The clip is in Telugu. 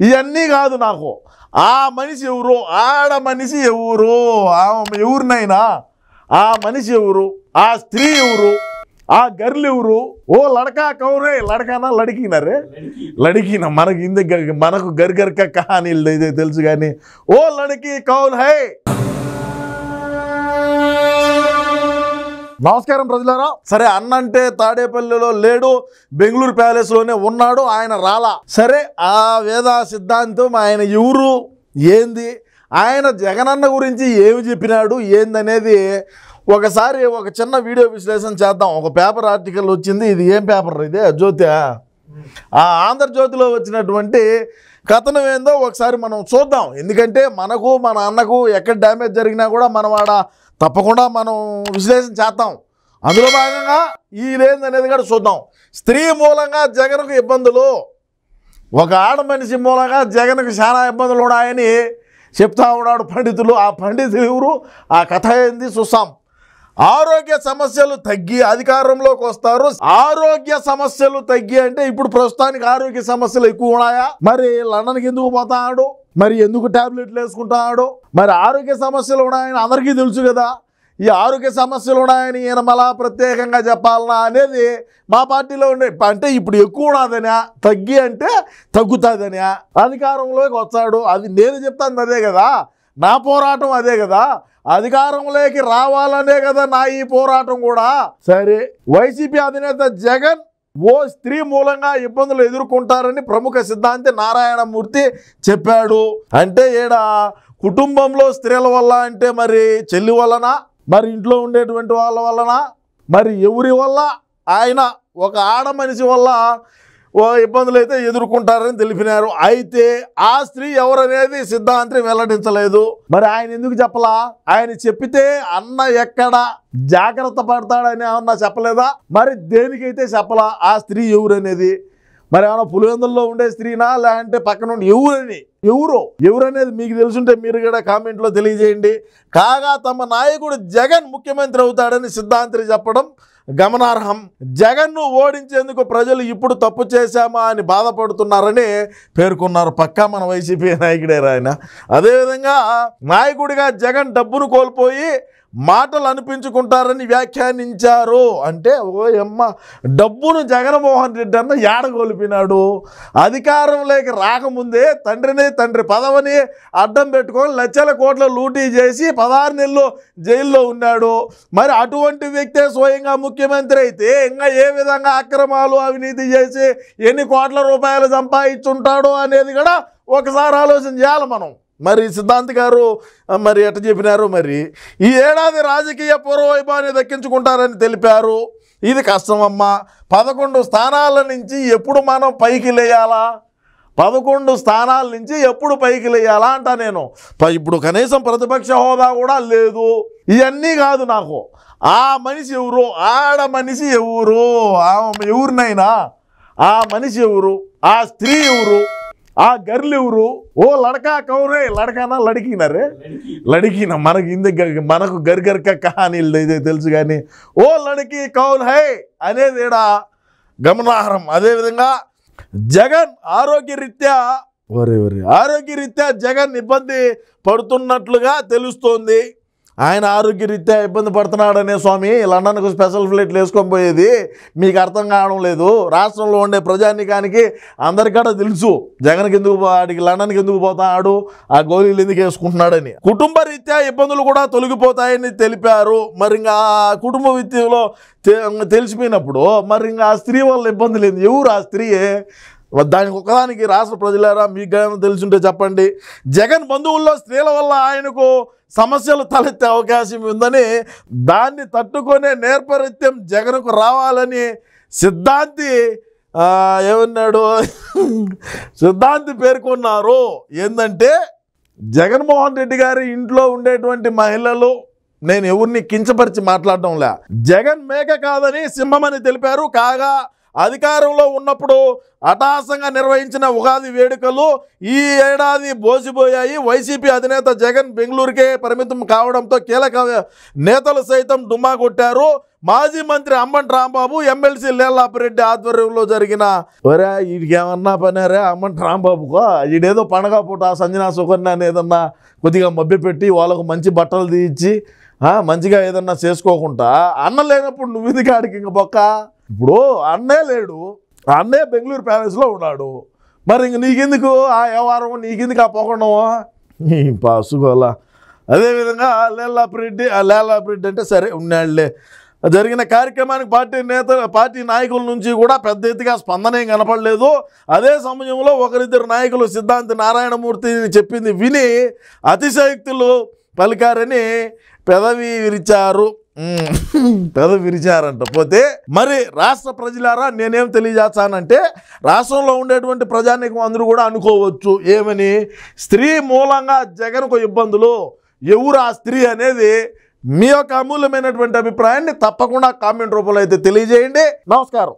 ఇవన్నీ కాదు నాకు. ఆ మనిషి ఎవరు, ఆడ మనిషి ఎవరు, ఎవరినైనా ఆ మనిషి ఎవరు, ఆ స్త్రీ ఎవరు, ఆ గర్ల్ ఎవరు? ఓ లడకా కౌరే, లడకానా లడికినారే, లడికినా మనకి ఇంద మనకు గర్గర్క కహానీలు ఇదే తెలుసు కానీ ఓ లడికి కౌల్ హై. నమస్కారం ప్రజలారా. సరే, అన్నంటే తాడేపల్లిలో లేడు, బెంగళూరు ప్యాలెస్లోనే ఉన్నాడు, ఆయన రాలా. సరే, ఆ వేద సిద్ధాంతం ఆయన ఎవరు, ఏంది, ఆయన జగనన్న గురించి ఏమి చెప్పినాడు ఏందనేది ఒకసారి ఒక చిన్న వీడియో విశ్లేషణ చేద్దాం. ఒక పేపర్ ఆర్టికల్ వచ్చింది. ఇది ఏం పేపర్? ఇదే జ్యోతి. ఆ ఆంధ్రజ్యోతిలో వచ్చినటువంటి కథనం ఏందో ఒకసారి మనం చూద్దాం. ఎందుకంటే మనకు మన అన్నకు ఎక్కడ డ్యామేజ్ జరిగినా కూడా మనం ఆడ తప్పకుండా మనం విశ్లేషణ చేద్దాం. అందులో భాగంగా ఇదేందనేది కూడా చూద్దాం. స్త్రీ మూలంగా జగన్కు ఇబ్బందులు, ఒక ఆడ మనిషి మూలంగా జగన్కు చాలా ఇబ్బందులు ఉన్నాయని చెప్తా ఉన్నాడు పండితులు. ఆ పండితులు ఎవరు, ఆ కథ ఏంది చూస్తాం. ఆరోగ్య సమస్యలు తగ్గి అధికారంలోకి వస్తారు. ఆరోగ్య సమస్యలు తగ్గి అంటే ఇప్పుడు ప్రస్తుతానికి ఆరోగ్య సమస్యలు ఎక్కువ ఉన్నాయా? మరి లండన్కి ఎందుకు పోతాడు, మరి ఎందుకు టాబ్లెట్లు వేసుకుంటాడు? మరి ఆరోగ్య సమస్యలు ఉన్నాయని అందరికీ తెలుసు కదా. ఈ ఆరోగ్య సమస్యలు ఉన్నాయని ఈయన మళ్ళా ప్రత్యేకంగా చెప్పాలనా అనేది మా పార్టీలో ఉండే. అంటే ఇప్పుడు ఎక్కువ ఉన్నదనా, తగ్గి అంటే తగ్గుతుందనా, అధికారంలోకి వచ్చాడు. అది నేను చెప్తాను అదే కదా, నా పోరాటం అదే కదా, అధికారంలోకి రావాలనే కదా నా ఈ పోరాటం కూడా. సరే, వైసీపీ అధినేత జగన్ ఓ స్త్రీ మూలంగా ఇబ్బందులు ఎదుర్కొంటారని ప్రముఖ సిద్ధాంతి నారాయణమూర్తి చెప్పాడు. అంటే ఏడ కుటుంబంలో స్త్రీల వల్ల అంటే మరి చెల్లి వలన, మరి ఇంట్లో ఉండేటువంటి వాళ్ళ వలన, మరి ఎవరి వల్ల, ఆయన ఒక ఆడ మనిషి వల్ల ఓ ఇబ్బందులు అయితే ఎదుర్కొంటారని తెలిపినారు. అయితే ఆ స్త్రీ ఎవరనేది సిద్ధాంతి వెల్లడించలేదు. మరి ఆయన ఎందుకు చెప్పలా? ఆయన చెప్పితే అన్న ఎక్కడ జాగ్రత్త పడతాడని ఏమన్నా చెప్పలేదా? మరి దేనికైతే చెప్పలా ఆ స్త్రీ ఎవరనేది? మరి ఏమన్నా పులివెందుల్లో ఉండే స్త్రీనా, లేదంటే పక్కన ఉండి ఎవరనేది మీకు తెలుసుంటే మీరు కూడా కామెంట్లో తెలియజేయండి. కాగా తమ నాయకుడు జగన్ ముఖ్యమంత్రి అవుతాడని సిద్ధాంతి చెప్పడం గమనార్హం. జగన్ను ఓడించేందుకు ప్రజలు ఇప్పుడు తప్పు చేశామా అని బాధపడుతున్నారని పేర్కొన్నారు. పక్కా మన వైసీపీ నాయకుడే ఆయన. అదేవిధంగా నాయకుడిగా జగన్ డబ్బును కోల్పోయి మాటలు అనిపించుకుంటారని వ్యాఖ్యానించారు. అంటే ఓ అమ్మ, డబ్బును జగన్మోహన్ రెడ్డి అన్న ఏడగొలిపినాడు. అధికారంలోకి రాకముందే తండ్రి పదవిని అడ్డం పెట్టుకొని లక్షల కోట్ల లూటీ చేసి 16 నెలలు జైల్లో ఉన్నాడు. మరి అటువంటి వ్యక్తే స్వయంగా ముఖ్యమంత్రి అయితే ఇంకా ఏ విధంగా అక్రమాలు అవినీతి చేసి ఎన్ని కోట్ల రూపాయలు సంపాదించుంటాడో అనేది కూడా ఒకసారి ఆలోచన చేయాలి మనం. మరి సిద్ధాంతి గారు మరి ఎట్ట చెప్పినారు? మరి ఈ ఏడాది రాజకీయ పూర్వవైభవాన్ని దక్కించుకుంటారని తెలిపారు. ఇది కష్టమమ్మా. 11 స్థానాల నుంచి ఎప్పుడు మనం పైకి లేయాలా? 11 స్థానాల నుంచి ఎప్పుడు పైకి లేయాలా అంట నేను. ఇప్పుడు కనీసం ప్రతిపక్ష హోదా కూడా లేదు. ఇవన్నీ కాదు నాకు. ఆ మనిషి ఎవరు, ఆడ మనిషి ఎవరు, ఎవరినైనా ఆ మనిషి ఎవరు, ఆ స్త్రీ ఎవరు, ఆ గర్ల్ ఎవరు? ఓ లడకా కౌరే, లడకానా లడికినారే, లడికినా మనకి ఇంద మనకు గర్గర్క కహానీలు ఇదే తెలుసు కానీ ఓ లడికి కౌల్ హై అనేది ఈడ గమనార్హం. అదేవిధంగా జగన్ ఆరోగ్యరీత్యా జగన్ ఇబ్బంది పడుతున్నట్లుగా తెలుస్తోంది. ఆయన ఆరోగ్యరీత్యా ఇబ్బంది పడుతున్నాడనే స్వామి లండన్కు స్పెషల్ ఫ్లైట్లు వేసుకొని పోయేది మీకు అర్థం కావడం లేదు. రాష్ట్రంలో ఉండే ప్రజానీకానికి అందరికన్నా తెలుసు జగన్కి ఎందుకు వాడికి లండన్కి ఎందుకు పోతాడు, ఆ గోళీలు ఎందుకు వేసుకుంటున్నాడని. కుటుంబ రీత్యా ఇబ్బందులు కూడా తొలగిపోతాయని తెలిపారు. మరి ఇంకా కుటుంబ విత్యంలో తెలిసిపోయినప్పుడు మరి ఇంకా ఆ స్త్రీ వల్ల ఇబ్బంది లేదు. ఎవరు ఆ స్త్రీయే? దానికి ఒకదానికి రాష్ట్ర ప్రజలారా మీకు తెలుసుంటే చెప్పండి. జగన్ బంధువుల్లో స్త్రీల వల్ల ఆయనకు సమస్యలు తలెత్తే అవకాశం ఉందని, దాన్ని తట్టుకునే నేర్పరిత్యం జగన్కు రావాలని సిద్ధాంతి ఏమన్నాడు? సిద్ధాంతి పేర్కొన్నారు. ఏంటంటే జగన్మోహన్ రెడ్డి గారి ఇంట్లో ఉండేటువంటి మహిళలు, నేను ఎవరిని కించపరిచి మాట్లాడటంలే, జగన్ మేక కాదని సింహమని తెలిపారు. కాగా అధికారంలో ఉన్నప్పుడు అట్టహాసంగా నిర్వహించిన ఉగాది వేడుకలు ఈ ఏడాది బోసిపోయాయి. వైసీపీ అధినేత జగన్ బెంగళూరుకే పరిమితం కావడంతో కీలక నేతలు సైతం డుమ్మా కొట్టారు. మాజీ మంత్రి అంబటి రాంబాబు, ఎమ్మెల్సీ లేళ్లాపిరెడ్డి ఆధ్వర్యంలో జరిగిన వీడికి ఏమన్నా పనారే అంబటి రాంబాబుకో, ఈడేదో పండగ పూట సంజనా సుకన్యాన్ని ఏదన్నా కొద్దిగా మభ్యపెట్టి వాళ్ళకు మంచి బట్టలు తీయించి మంచిగా ఏదన్నా చేసుకోకుండా అన్న లేనప్పుడు నువ్వు ఇది కాడికి ఇంక బొక్క. ఇప్పుడు అన్నే లేడు, అన్నే బెంగళూరు ప్యాలెస్లో ఉన్నాడు, మరి ఇంక నీకెందుకు ఆ వ్యవహారం, నీకెందుకు ఆ పోకుండా పాసుకోవాలా. అదేవిధంగా లేళ్లాపిరెడ్డి అంటే సరే ఉన్నాళ్లే. జరిగిన కార్యక్రమానికి పార్టీ నాయకుల నుంచి కూడా పెద్ద ఎత్తుగా స్పందన ఏం కనపడలేదు. అదే సమయంలో ఒకరిద్దరు నాయకులు సిద్ధాంతి నారాయణమూర్తి చెప్పింది విని అతిశయోక్తులు పలికారని పెదవి విరిచారంట. పోతే మరి రాష్ట్ర ప్రజలారా నేనేం తెలియజేస్తానంటే, రాష్ట్రంలో ఉండేటువంటి ప్రజానీకం అందరూ కూడా అనుకోవచ్చు ఏమని, స్త్రీ మూలంగా జగన్కు ఇబ్బందులు, ఎవరు ఆ స్త్రీ అనేది మీ యొక్క అమూల్యమైనటువంటి అభిప్రాయాన్ని తప్పకుండా కామెంట్ రూపంలో అయితే తెలియజేయండి. నమస్కారం.